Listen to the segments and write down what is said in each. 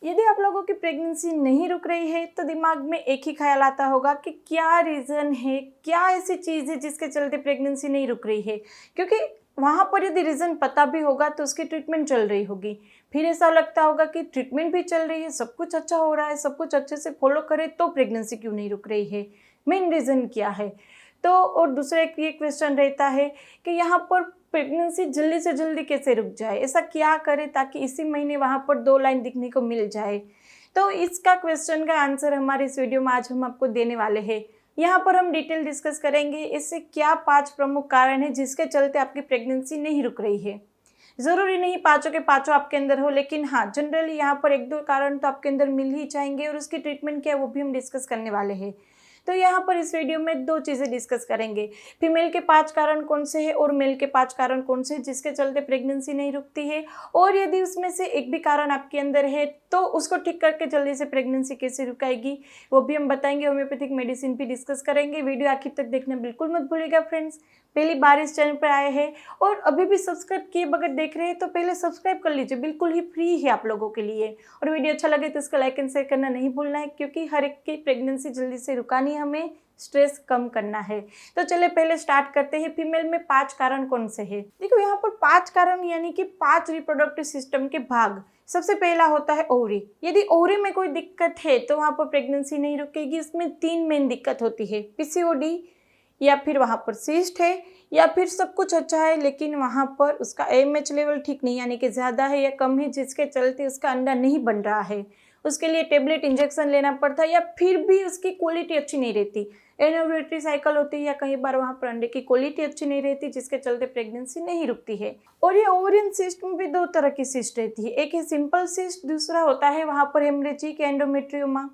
यदि आप लोगों की प्रेगनेंसी नहीं रुक रही है तो दिमाग में एक ही ख्याल आता होगा कि क्या रीज़न है, क्या ऐसी चीज़ है जिसके चलते प्रेगनेंसी नहीं रुक रही है। क्योंकि वहाँ पर यदि रीज़न पता भी होगा तो उसकी ट्रीटमेंट चल रही होगी। फिर ऐसा लगता होगा कि ट्रीटमेंट भी चल रही है, सब कुछ अच्छा हो रहा है, सब कुछ अच्छे से फॉलो करें तो प्रेगनेंसी क्यों नहीं रुक रही है, मेन रीज़न क्या है। तो और दूसरा एक ये क्वेश्चन रहता है कि यहाँ पर प्रेगनेंसी जल्दी से जल्दी कैसे रुक जाए, ऐसा क्या करें ताकि इसी महीने वहाँ पर 2 लाइन दिखने को मिल जाए। तो इसका क्वेश्चन का आंसर हमारे इस वीडियो में आज हम आपको देने वाले हैं। यहाँ पर हम डिटेल डिस्कस करेंगे इससे क्या 5 प्रमुख कारण हैं जिसके चलते आपकी प्रेगनेंसी नहीं रुक रही है। ज़रूरी नहीं पाँचों के पाँचों आपके अंदर हो, लेकिन हाँ जनरली यहाँ पर 1-2 कारण तो आपके अंदर मिल ही जाएंगे और उसकी ट्रीटमेंट क्या है वो भी हम डिस्कस करने वाले हैं। तो यहाँ पर इस वीडियो में 2 चीज़ें डिस्कस करेंगे, फीमेल के 5 कारण कौन से हैं और मेल के 5 कारण कौन से हैं जिसके चलते प्रेगनेंसी नहीं रुकती है, और यदि उसमें से एक भी कारण आपके अंदर है तो उसको ठीक करके जल्दी से प्रेगनेंसी कैसे रुकाएगी वो भी हम बताएंगे। होम्योपैथिक मेडिसिन भी डिस्कस करेंगे। वीडियो आखिर तक देखना बिल्कुल मत भूलिएगा फ्रेंड्स। पहली बार इस चैनल पर आए हैं और अभी भी सब्सक्राइब किए बगैर देख रहे हैं तो पहले सब्सक्राइब कर लीजिए, बिल्कुल ही फ्री है आप लोगों के लिए। और वीडियो अच्छा लगे तो इसका लाइक एंड शेयर करना नहीं भूलना है, क्योंकि हर एक की प्रेगनेंसी जल्दी से रुकानी है, हमें स्ट्रेस कम करना है। तो चलिए पहले स्टार्ट करते हैं। फीमेल में 5 कारण कौन से हैं। देखो यहाँ पर 5 कारण यानी कि 5 रिप्रोडक्टिव सिस्टम के भाग। सबसे पहला होता है ओवरी। यदि ओवरी में कोई दिक्कत है तो वहाँ पर प्रेगनेंसी नहीं रुकेगी। इसमें 3 मेन दिक्कत होती है, पीसीओडी, या फिर वहाँ पर सिस्ट है, या फिर सब कुछ अच्छा है लेकिन वहाँ पर उसका एएमएच लेवल ठीक नहीं यानी कि ज़्यादा है या कम है जिसके चलते उसका अंडा नहीं बन रहा है। उसके लिए टेबलेट इंजेक्शन लेना पड़ता है या फिर भी उसकी क्वालिटी अच्छी नहीं रहती, एनोवेटरी साइकिल होती है, या कई बार वहाँ पर अंडे की क्वालिटी अच्छी नहीं रहती जिसके चलते प्रेगनेंसी नहीं रुकती है। और ये ओवरियन सिस्ट में भी 2 तरह की सिस्ट रहती है, एक है सिंपल सिस्ट, दूसरा होता है वहाँ पर हेमरेजिक एंडोमेट्रियोमा।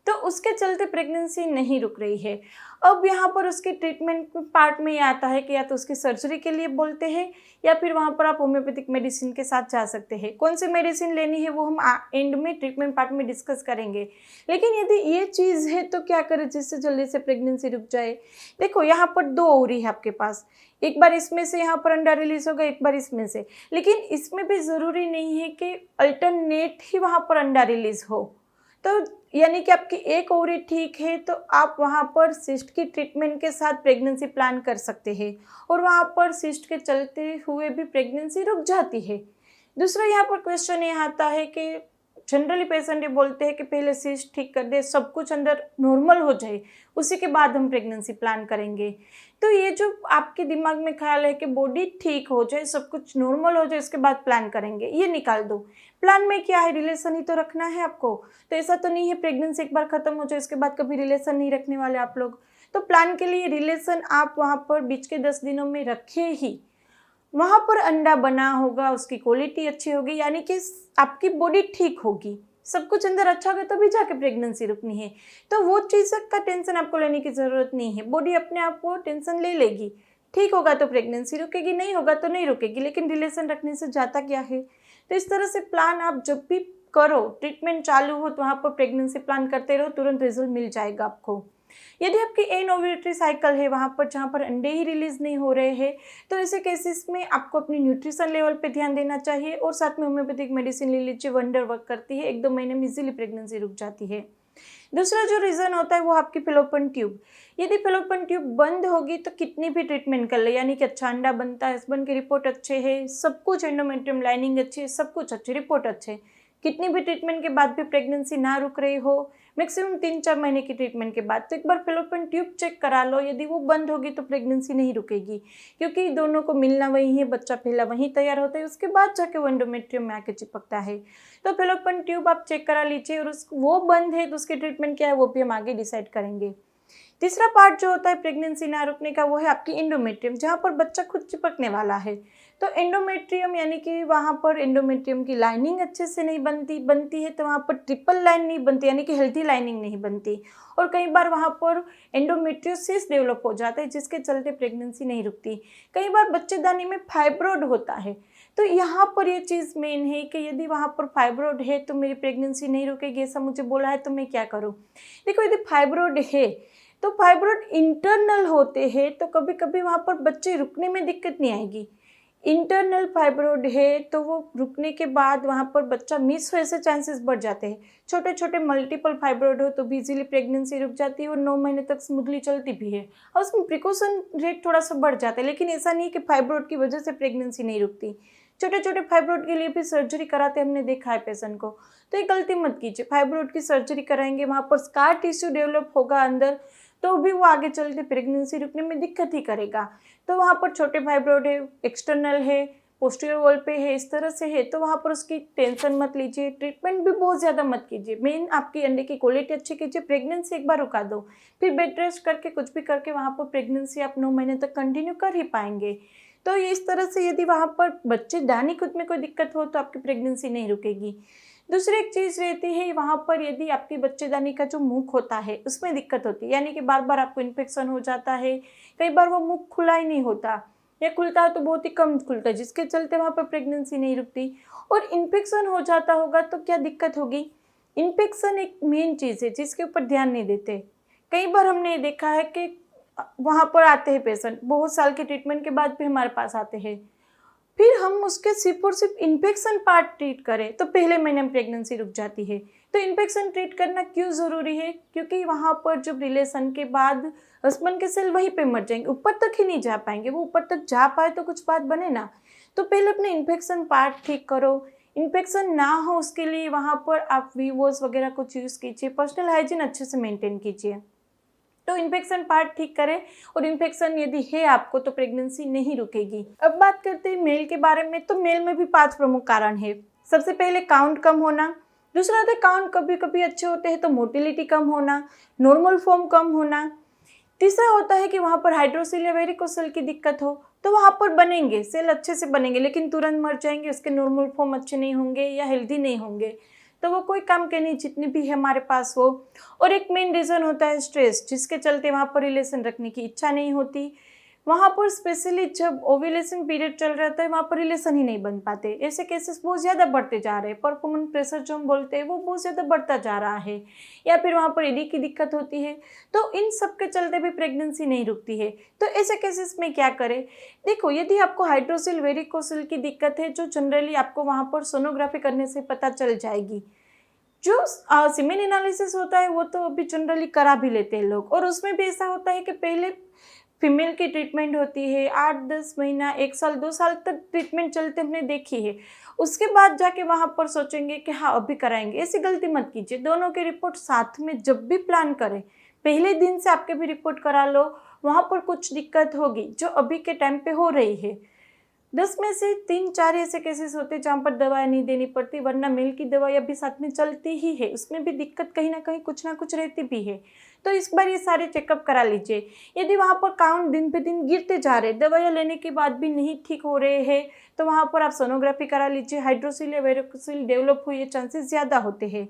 तो उसके चलते प्रेगनेंसी नहीं रुक रही है। अब यहाँ पर उसकी ट्रीटमेंट पार्ट में ये आता है कि या तो उसकी सर्जरी के लिए बोलते हैं या फिर वहाँ पर आप होम्योपैथिक मेडिसिन के साथ जा सकते हैं। कौन सी मेडिसिन लेनी है वो हम एंड में ट्रीटमेंट पार्ट में डिस्कस करेंगे। लेकिन यदि ये चीज़ है तो क्या करें जिससे जल्दी से प्रेगनेंसी रुक जाए। देखो यहाँ पर 2 ओवरी है आपके पास, एक बार इसमें से यहाँ पर अंडा रिलीज होगा, एक बार इसमें से, लेकिन इसमें भी ज़रूरी नहीं है कि अल्टरनेट ही वहाँ पर अंडा रिलीज हो। तो यानी कि आपकी एक ओवरी ठीक है तो आप वहाँ पर सिस्ट की ट्रीटमेंट के साथ प्रेगनेंसी प्लान कर सकते हैं और वहाँ पर सिस्ट के चलते हुए भी प्रेगनेंसी रुक जाती है। दूसरा यहाँ पर क्वेश्चन ये आता है कि जनरली पेशेंट ये बोलते हैं कि पहले सिस्ट ठीक कर दे, सब कुछ अंदर नॉर्मल हो जाए, उसी के बाद हम प्रेगनेंसी प्लान करेंगे। तो ये जो आपके दिमाग में ख्याल है कि बॉडी ठीक हो जाए, सब कुछ नॉर्मल हो जाए, उसके बाद प्लान करेंगे, ये निकाल दो। प्लान में क्या है, रिलेशन ही तो रखना है आपको। तो ऐसा तो नहीं है प्रेगनेंसी एक बार खत्म हो जाए उसके बाद कभी रिलेशन नहीं रखने वाले आप लोग। तो प्लान के लिए रिलेशन आप वहाँ पर बीच के 10 दिनों में रखे ही, वहाँ पर अंडा बना होगा, उसकी क्वालिटी अच्छी होगी, यानी कि आपकी बॉडी ठीक होगी, सब कुछ अंदर अच्छा होगा तभी जाके प्रेगनेंसी रुकनी है। तो वो चीज़ का टेंशन आपको लेने की ज़रूरत नहीं है, बॉडी अपने आप को टेंशन ले लेगी। ठीक होगा तो प्रेगनेंसी रुकेगी, नहीं होगा तो नहीं रुकेगी, लेकिन रिलेशन रखने से जाता क्या है। तो इस तरह से प्लान आप जब भी करो, ट्रीटमेंट चालू हो तो वहाँ पर प्रेगनेंसी प्लान करते रहो, तुरंत रिजल्ट मिल जाएगा आपको। यदि आपकी एनओवेटरी साइकिल है वहाँ पर जहाँ पर अंडे ही रिलीज नहीं हो रहे हैं तो ऐसे केसेस में आपको अपनी न्यूट्रिशन लेवल पे ध्यान देना चाहिए और साथ में होम्योपैथिक मेडिसिन ले लीजिए, वंडर वर्क करती है, 1-2 महीने में इजीली प्रेगनेंसी रुक जाती है। दूसरा जो रीज़न होता है वो आपकी फेलोपियन ट्यूब। यदि फेलोपियन ट्यूब बंद होगी तो कितनी भी ट्रीटमेंट कर ले, यानी कि अच्छा अंडा बनता है, हस्बैंड की रिपोर्ट अच्छे है, सब कुछ, एंडोमेट्रियम लाइनिंग अच्छी है, सब कुछ अच्छी, रिपोर्ट अच्छे, कितनी भी ट्रीटमेंट के बाद भी प्रेगनेंसी ना रुक रही हो, मैक्सिमम 3-4 महीने की ट्रीटमेंट के बाद, तो एक बार फेलोपियन ट्यूब चेक करा लो। यदि वो बंद होगी तो प्रेगनेंसी नहीं रुकेगी, क्योंकि दोनों को मिलना वहीं है, बच्चा पहला वहीं तैयार होता है, उसके बाद जाके वो एंडोमेट्रियम में आके चिपकता है। तो फेलोपियन ट्यूब आप चेक करा लीजिए, और वो बंद है तो उसकी ट्रीटमेंट क्या है वो भी हम आगे डिसाइड करेंगे। तीसरा पार्ट जो होता है प्रेगनेंसी ना रुकने का वो है आपकी एंडोमेट्रियम, जहाँ पर बच्चा खुद चिपकने वाला है। तो एंडोमेट्रियम यानी कि वहाँ पर एंडोमेट्रियम की लाइनिंग अच्छे से नहीं बनती है तो वहाँ पर ट्रिपल लाइन नहीं बनती, यानी कि हेल्थी लाइनिंग नहीं बनती, और कई बार वहाँ पर एंडोमेट्रियोसिस डेवलप हो जाता है जिसके चलते प्रेगनेंसी नहीं रुकती। कई बार बच्चेदानी में फाइब्रोड होता है, तो यहाँ पर ये चीज़ मेन है कि यदि वहाँ पर फाइब्रोड है तो मेरी प्रेगनेंसी नहीं रुकेगी, ऐसा मुझे बोला है तो मैं क्या करूँ। देखो यदि फाइब्रोड है तो फाइब्रोड इंटरनल होते हैं तो कभी कभी वहाँ पर बच्चे रुकने में दिक्कत नहीं आएगी, इंटरनल फाइब्रोइड है तो वो रुकने के बाद वहाँ पर बच्चा मिस हुए से चांसेस बढ़ जाते हैं। छोटे छोटे मल्टीपल फाइब्रोइड हो तो भी इजीली प्रेगनेंसी रुक जाती है और 9 महीने तक स्मूथली चलती भी है, और उसमें प्रिकॉशन रेट थोड़ा सा बढ़ जाता है। लेकिन ऐसा नहीं कि फाइब्रोइड की वजह से प्रेगनेंसी नहीं रुकती। छोटे छोटे फाइब्रोइड के लिए भी सर्जरी कराते हमने देखा है पेशेंट को। तो ये गलती मत कीजिए, फाइब्रोइड की सर्जरी कराएंगे, वहाँ पर स्कार टिश्यू डेवलप होगा अंदर, तो भी वो आगे चल के प्रेगनेंसी रुकने में दिक्कत ही करेगा। तो वहाँ पर छोटे फाइब्रोइड है, एक्सटर्नल है, पोस्टीरियर वॉल पे है, इस तरह से है, तो वहाँ पर उसकी टेंशन मत लीजिए, ट्रीटमेंट भी बहुत ज़्यादा मत कीजिए। मेन आपकी अंडे की क्वालिटी अच्छी कीजिए, प्रेगनेंसी एक बार रुका दो, फिर बेड रेस्ट करके कुछ भी करके वहाँ पर प्रेगनेंसी आप 9 महीने तक कंटिन्यू कर ही पाएंगे। तो इस तरह से यदि वहाँ पर बच्चे दानी खुद में कोई दिक्कत हो तो आपकी प्रेगनेंसी नहीं रुकेगी। दूसरी एक चीज़ रहती है वहाँ पर, यदि आपकी बच्चेदानी का जो मुख होता है उसमें दिक्कत होती है, यानी कि बार बार आपको इन्फेक्शन हो जाता है, कई बार वो मुख खुला ही नहीं होता या खुलता है तो बहुत ही कम खुलता है, जिसके चलते वहाँ पर प्रेगनेंसी नहीं रुकती। और इन्फेक्शन हो जाता होगा तो क्या दिक्कत होगी? इन्फेक्शन एक मेन चीज़ है जिसके ऊपर ध्यान नहीं देते। कई बार हमने देखा है कि वहाँ पर आते हैं पेशेंट, बहुत साल के ट्रीटमेंट के बाद भी हमारे पास आते हैं, फिर हम उसके सिर्फ और सिर्फ इन्फेक्शन पार्ट ट्रीट करें तो पहले महीने में प्रेगनेंसी रुक जाती है। तो इन्फेक्शन ट्रीट करना क्यों ज़रूरी है? क्योंकि वहाँ पर जब रिलेशन के बाद हस्बैंड के सेल वहीं पे मर जाएंगे, ऊपर तक ही नहीं जा पाएंगे। वो ऊपर तक जा पाए तो कुछ बात बने ना। तो पहले अपने इन्फेक्शन पार्ट ठीक करो। इन्फेक्शन ना हो उसके लिए वहाँ पर आप वीवोस वगैरह कुछ यूज़ कीजिए, पर्सनल हाइजीन अच्छे से मेंटेन कीजिए। तो इन्फेक्शन पार्ट ठीक करें, और इन्फेक्शन यदि है आपको तो प्रेगनेंसी नहीं रुकेगी। अब बात करते हैं मेल के बारे में। तो मेल में भी 5 प्रमुख कारण है। सबसे पहले काउंट कम होना, दूसरा होता है काउंट कभी कभी अच्छे होते हैं तो मोटिलिटी कम होना, नॉर्मल फॉर्म कम होना, तीसरा होता है कि वहाँ पर हाइड्रोसिल या वेरिकोसिल की दिक्कत हो तो वहाँ पर बनेंगे सेल, अच्छे से बनेंगे लेकिन तुरंत मर जाएंगे, उसके नॉर्मल फॉर्म अच्छे नहीं होंगे या हेल्दी नहीं होंगे, तो वो कोई काम के नहीं जितनी भी है हमारे पास वो। और एक मेन रीज़न होता है स्ट्रेस, जिसके चलते वहाँ पर रिलेशन रखने की इच्छा नहीं होती। वहाँ पर स्पेशली जब ओव्यूलेशन पीरियड चल रहा है वहाँ पर रिलेशन ही नहीं बन पाते। ऐसे केसेस बहुत ज़्यादा बढ़ते जा रहे हैं, परफॉर्मेंस प्रेशर जो हम बोलते हैं वो बहुत ज़्यादा बढ़ता जा रहा है, या फिर वहाँ पर ईडी की दिक्कत होती है। तो इन सब के चलते भी प्रेगनेंसी नहीं रुकती है। तो ऐसे केसेस में क्या करें? देखो, यदि आपको हाइड्रोसिल वेरिकोसिल की दिक्कत है, जो जनरली आपको वहाँ पर सोनोग्राफी करने से पता चल जाएगी। जो सीमेन एनालिसिस होता है वो तो अभी जनरली करा भी लेते हैं लोग, और उसमें भी ऐसा होता है कि पहले फीमेल की ट्रीटमेंट होती है, 8-10 महीना, 1 साल 2 साल तक ट्रीटमेंट चलते हमने देखी है। उसके बाद जाके वहाँ पर सोचेंगे कि हाँ अभी कराएंगे। ऐसी गलती मत कीजिए। दोनों की रिपोर्ट साथ में जब भी प्लान करें, पहले दिन से आपके भी रिपोर्ट करा लो। वहाँ पर कुछ दिक्कत होगी जो अभी के टाइम पे हो रही है, 10 में से 3-4 ऐसे केसेस होते हैं जहाँ पर दवाई नहीं देनी पड़ती, वरना मेल की दवाई अभी साथ में चलती ही है, उसमें भी दिक्कत कहीं ना कहीं कुछ ना कुछ रहती भी है। तो इस बार ये सारे चेकअप करा लीजिए। यदि वहाँ पर काउंट दिन पे दिन गिरते जा रहे, दवाइयाँ लेने के बाद भी नहीं ठीक हो रहे हैं, तो वहाँ पर आप सोनोग्राफी करा लीजिए। हाइड्रोसिल या वेरिकोसिल डेवलप हुए चांसेस ज़्यादा होते हैं।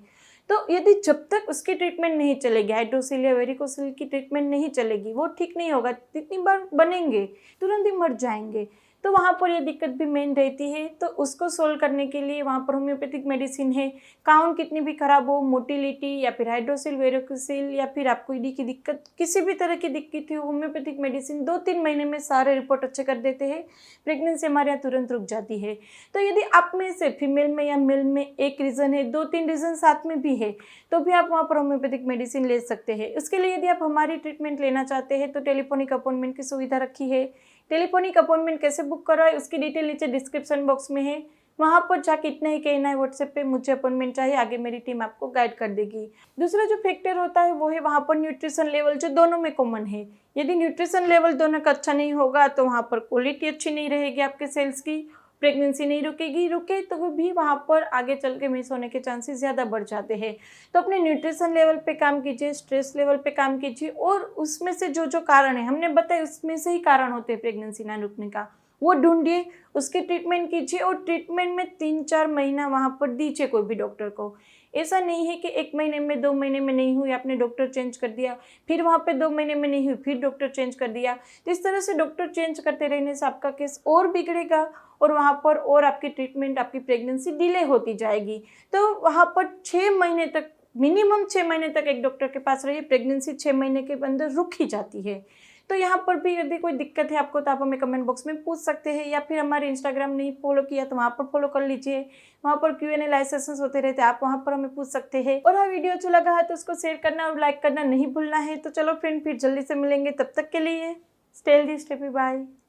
तो यदि जब तक उसकी ट्रीटमेंट नहीं चलेगी, हाइड्रोसिल या वेरिकोसिल की ट्रीटमेंट नहीं चलेगी, वो ठीक नहीं होगा, जितनी बार बनेंगे तुरंत ही मर जाएंगे, तो वहाँ पर ये दिक्कत भी मेन रहती है। तो उसको सोल्व करने के लिए वहाँ पर होम्योपैथिक मेडिसिन है। काउंट कितनी भी खराब हो, मोटिलिटी या फिर हाइड्रोसिल वेरिकोसिल या फिर आपको ईडी की दिक्कत, किसी भी तरह की दिक्कत हो, होम्योपैथिक मेडिसिन 2-3 महीने में सारे रिपोर्ट अच्छे कर देते हैं। प्रेगनेंसी हमारे यहाँ तुरंत रुक जाती है। तो यदि आप में से फीमेल में या मेल में एक रीज़न है, 2-3 रीज़न साथ में भी है, तो भी आप वहाँ पर होम्योपैथिक मेडिसिन ले सकते हैं। उसके लिए यदि आप हमारी ट्रीटमेंट लेना चाहते हैं तो टेलीफोनिक अपॉइंटमेंट की सुविधा रखी है। टेलीफोनिक अपॉइंटमेंट कैसे बुक करवाए उसकी डिटेल नीचे डिस्क्रिप्शन बॉक्स में है, वहाँ पर जाके इतना ही कहना है व्हाट्सएप पे मुझे अपॉइंटमेंट चाहिए, आगे मेरी टीम आपको गाइड कर देगी। दूसरा जो फैक्टर होता है वो है वहाँ पर न्यूट्रिशन लेवल, जो दोनों में कॉमन है। यदि न्यूट्रिशन लेवल दोनों का अच्छा नहीं होगा तो वहाँ पर क्वालिटी अच्छी नहीं रहेगी आपके सेल्स की, प्रेगनेंसी नहीं रुके तो वो भी वहाँ पर आगे चल के मिस होने के चांसेस ज़्यादा बढ़ जाते हैं। तो अपने न्यूट्रिशन लेवल पे काम कीजिए, स्ट्रेस लेवल पे काम कीजिए, और उसमें से जो जो कारण है हमने बताए उसमें से ही कारण होते हैं प्रेगनेंसी ना रुकने का, वो ढूंढिए, उसकी ट्रीटमेंट कीजिए। और ट्रीटमेंट में 3-4 महीना वहाँ पर दीजिए कोई भी डॉक्टर को। ऐसा नहीं है कि 1 महीने में 2 महीने में नहीं हुई आपने डॉक्टर चेंज कर दिया, फिर वहाँ पे 2 महीने में नहीं हुई फिर डॉक्टर चेंज कर दिया। तो इस तरह से डॉक्टर चेंज करते रहने से आपका केस और बिगड़ेगा, और वहाँ पर और आपकी ट्रीटमेंट, आपकी प्रेगनेंसी डिले होती जाएगी। तो वहाँ पर 6 महीने तक, मिनिमम 6 महीने तक एक डॉक्टर के पास रहिए, प्रेगनेंसी 6 महीने के अंदर रुक ही जाती है। तो यहाँ पर भी यदि कोई दिक्कत है आपको तो आप हमें कमेंट बॉक्स में पूछ सकते हैं, या फिर हमारे इंस्टाग्राम नहीं फॉलो किया तो वहाँ पर फॉलो कर लीजिए। वहाँ पर Q&A लाइव सेशंस होते रहते हैं, आप वहाँ पर हमें पूछ सकते हैं। और हाँ, वीडियो अच्छा लगा है तो उसको शेयर करना और लाइक करना नहीं भूलना है। तो चलो फ्रेंड, फिर जल्दी से मिलेंगे, तब तक के लिए stay healthy, stay happy, bye.